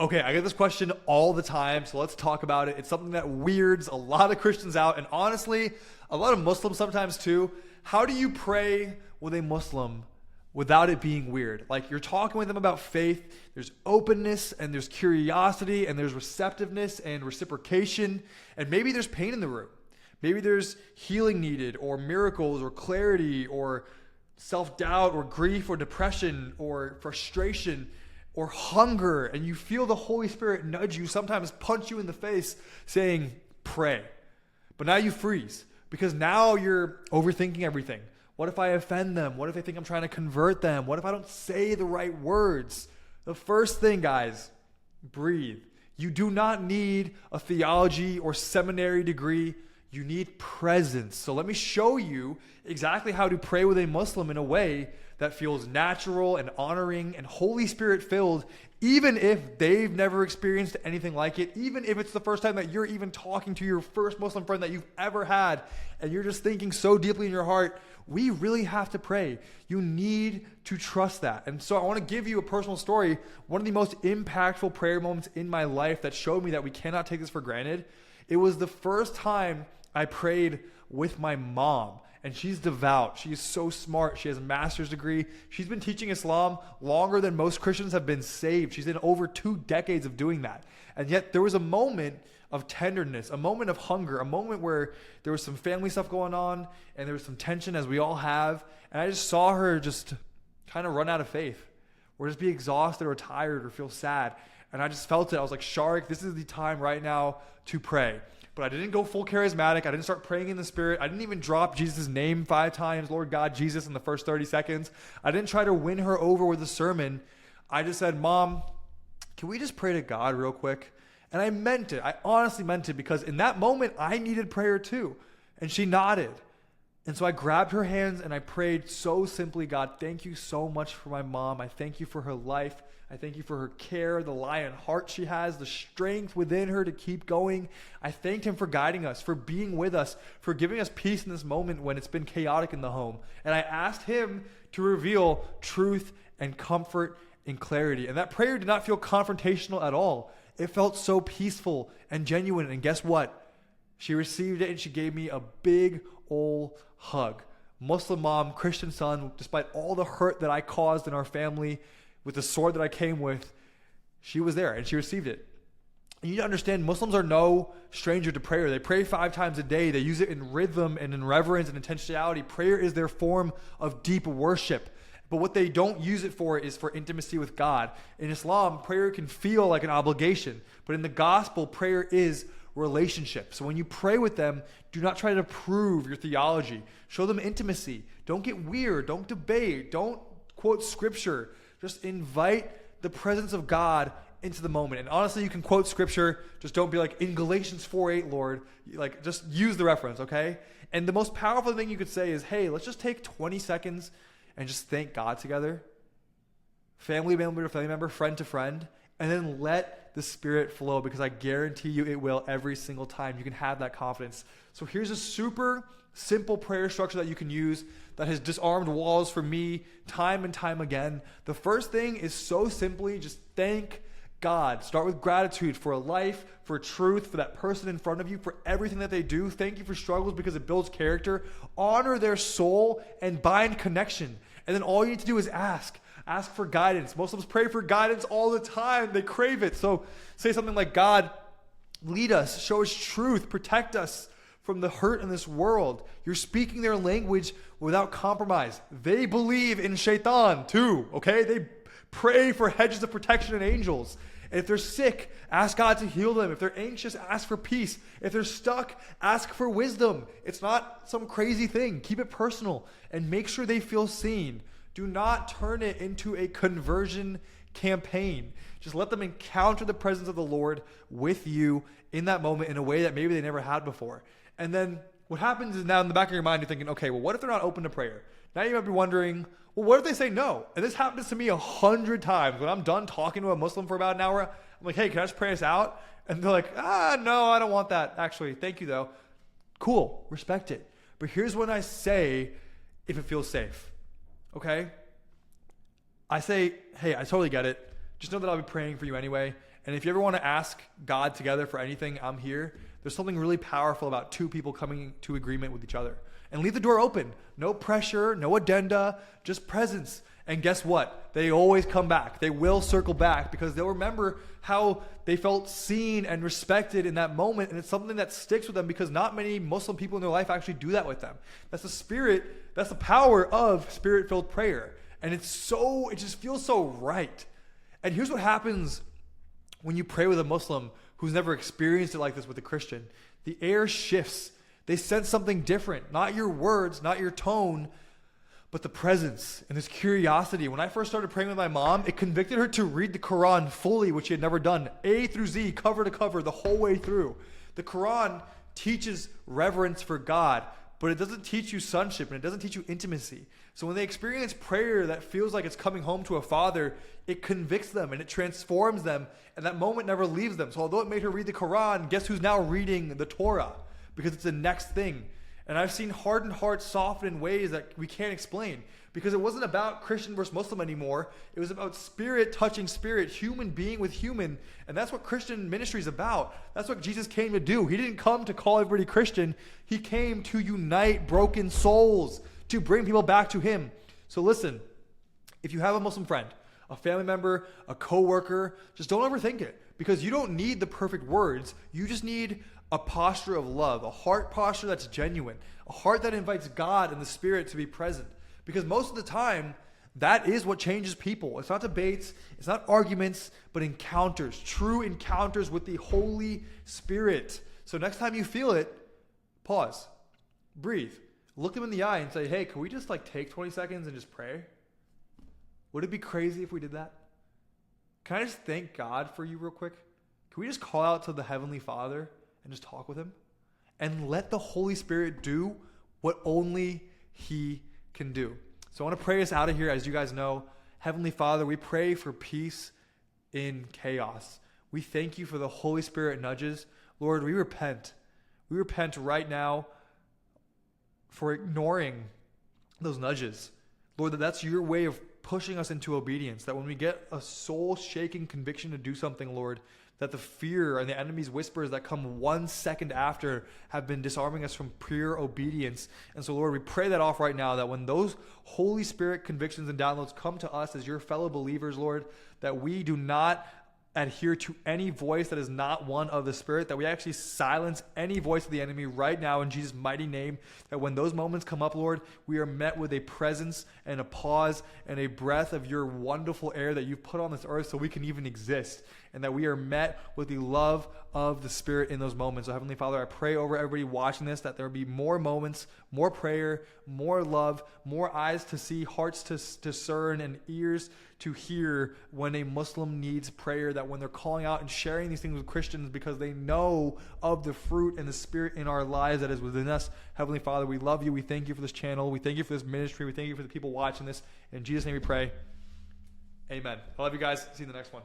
Okay, I get this question all the time, so let's talk about it. It's something that weirds a lot of Christians out, and honestly, a lot of Muslims sometimes too. How do you pray with a Muslim without it being weird? Like, you're talking with them about faith, there's openness, and there's curiosity, and there's receptiveness and reciprocation, and maybe there's pain in the room. Maybe there's healing needed, or miracles, or clarity, or self-doubt, or grief, or depression, or frustration, or hunger, and you feel the Holy Spirit nudge you, sometimes punch you in the face, saying, pray. But now you freeze, because now you're overthinking everything. What if I offend them? What if they think I'm trying to convert them? What if I don't say the right words? The first thing, guys, breathe. You do not need a theology or seminary degree. You need presence. So let me show you exactly how to pray with a Muslim in a way that feels natural and honoring and Holy Spirit filled, even if they've never experienced anything like it, even if it's the first time that you're even talking to your first Muslim friend that you've ever had, and you're just thinking so deeply in your heart, we really have to pray. You need to trust that. And so I want to give you a personal story. One of the most impactful prayer moments in my life that showed me that we cannot take this for granted. It was the first time I prayed with my mom. And she's devout. She is so smart. She has a master's degree. She's been teaching Islam longer than most Christians have been saved. She's in over 2 decades of doing that. And yet there was a moment of tenderness, a moment of hunger, a moment where there was some family stuff going on and there was some tension, as we all have. And I just saw her just kind of run out of faith, or just be exhausted or tired or feel sad. And I just felt it. I was like, Sharik, this is the time right now to pray. But I didn't go full charismatic. I didn't start praying in the Spirit. I didn't even drop Jesus' name 5 times, Lord God, Jesus, in the first 30 seconds. I didn't try to win her over with a sermon. I just said, Mom, can we just pray to God real quick? And I meant it. I honestly meant it, because in that moment, I needed prayer too. And she nodded. And so I grabbed her hands and I prayed so simply, God, thank you so much for my mom. I thank you for her life. I thank you for her care, the lion heart she has, the strength within her to keep going. I thanked him for guiding us, for being with us, for giving us peace in this moment when it's been chaotic in the home. And I asked him to reveal truth and comfort and clarity. And that prayer did not feel confrontational at all. It felt so peaceful and genuine. And guess what? She received it and she gave me a big old hug. Muslim mom, Christian son, despite all the hurt that I caused in our family, with the sword that I came with, she was there and she received it. And you need to understand, Muslims are no stranger to prayer. They pray 5 times a day. They use it in rhythm and in reverence and intentionality. Prayer is their form of deep worship. But what they don't use it for is for intimacy with God. In Islam, prayer can feel like an obligation. But in the gospel, prayer is relationship. So when you pray with them, do not try to prove your theology. Show them intimacy. Don't get weird. Don't debate. Don't quote scripture. Just invite the presence of God into the moment. And honestly, you can quote scripture. Just don't be like, in Galatians 4:8, Lord. Like, just use the reference, okay? And the most powerful thing you could say is, hey, let's just take 20 seconds and just thank God together. Family member to family member, friend to friend. And then let the Spirit flow, because I guarantee you it will every single time. You can have that confidence. So here's a super simple prayer structure that you can use that has disarmed walls for me time and time again. The first thing is so simply just thank God. Start with gratitude for a life, for truth, for that person in front of you, for everything that they do. Thank you for struggles, because it builds character. Honor their soul and bind connection. And then all you need to do is ask. Ask for guidance. Muslims pray for guidance all the time. They crave it. So say something like, God, lead us, show us truth, protect us from the hurt in this world. You're speaking their language without compromise. They believe in shaitan too, okay? They pray for hedges of protection and angels. And if they're sick, ask God to heal them. If they're anxious, ask for peace. If they're stuck, ask for wisdom. It's not some crazy thing. Keep it personal and make sure they feel seen. Do not turn it into a conversion campaign. Just let them encounter the presence of the Lord with you in that moment in a way that maybe they never had before. And then what happens is, now in the back of your mind, you're thinking, okay, well, what if they're not open to prayer? Now you might be wondering, well, what if they say no? And this happens to me 100 times. When I'm done talking to a Muslim for about an hour, I'm like, hey, can I just pray us out? And they're like, no, I don't want that. Actually, thank you though. Cool, respect it. But here's what I say if it feels safe. Okay? I say, hey, I totally get it. Just know that I'll be praying for you anyway. And if you ever want to ask God together for anything, I'm here. There's something really powerful about two people coming to agreement with each other. And leave the door open. No pressure, no addenda, just presence. And guess what? They always come back. They will circle back because they'll remember how they felt seen and respected in that moment. And it's something that sticks with them because not many Muslim people in their life actually do that with them. That's the spirit, that's the power of spirit-filled prayer. And it just feels so right. And here's what happens when you pray with a Muslim who's never experienced it like this with a Christian. The air shifts. They sense something different. Not your words, not your tone, but the presence and this curiosity. When I first started praying with my mom, it convicted her to read the Quran fully, which she had never done. A through Z, cover to cover, the whole way through. The Quran teaches reverence for God, but it doesn't teach you sonship and it doesn't teach you intimacy. So when they experience prayer that feels like it's coming home to a father, it convicts them and it transforms them, and that moment never leaves them. So although it made her read the Quran, guess who's now reading the Torah? Because it's the next thing. And I've seen hardened hearts soften in ways that we can't explain. Because it wasn't about Christian versus Muslim anymore. It was about spirit touching spirit, human being with human. And that's what Christian ministry is about. That's what Jesus came to do. He didn't come to call everybody Christian. He came to unite broken souls, to bring people back to him. So listen, if you have a Muslim friend, a family member, a coworker, just don't overthink it. Because you don't need the perfect words. You just need a posture of love, a heart posture that's genuine, a heart that invites God and the Spirit to be present. Because most of the time, that is what changes people. It's not debates, it's not arguments, but encounters, true encounters with the Holy Spirit. So next time you feel it, pause, breathe, look them in the eye and say, hey, can we just take 20 seconds and just pray? Would it be crazy if we did that? Can I just thank God for you real quick? Can we just call out to the Heavenly Father and just talk with him? And let the Holy Spirit do what only he can do. So I want to pray us out of here. As you guys know, Heavenly Father, we pray for peace in chaos. We thank you for the Holy Spirit nudges. Lord, we repent. We repent right now for ignoring those nudges. Lord, that's your way of pushing us into obedience. That when we get a soul-shaking conviction to do something, Lord, that the fear and the enemy's whispers that come 1 second after have been disarming us from pure obedience. And so, Lord, we pray that off right now, that when those Holy Spirit convictions and downloads come to us as your fellow believers, Lord, that we do not adhere to any voice that is not one of the Spirit, that we actually silence any voice of the enemy right now in Jesus' mighty name, that when those moments come up, Lord, we are met with a presence and a pause and a breath of your wonderful air that you've put on this earth so we can even exist, and that we are met with the love of the Spirit in those moments. So Heavenly Father, I pray over everybody watching this that there will be more moments, more prayer, more love, more eyes to see, hearts to discern, and ears to hear when a Muslim needs prayer, that when they're calling out and sharing these things with Christians because they know of the fruit and the Spirit in our lives that is within us. Heavenly Father, we love you. We thank you for this channel. We thank you for this ministry. We thank you for the people watching this. In Jesus' name we pray. Amen. I love you guys. See you in the next one.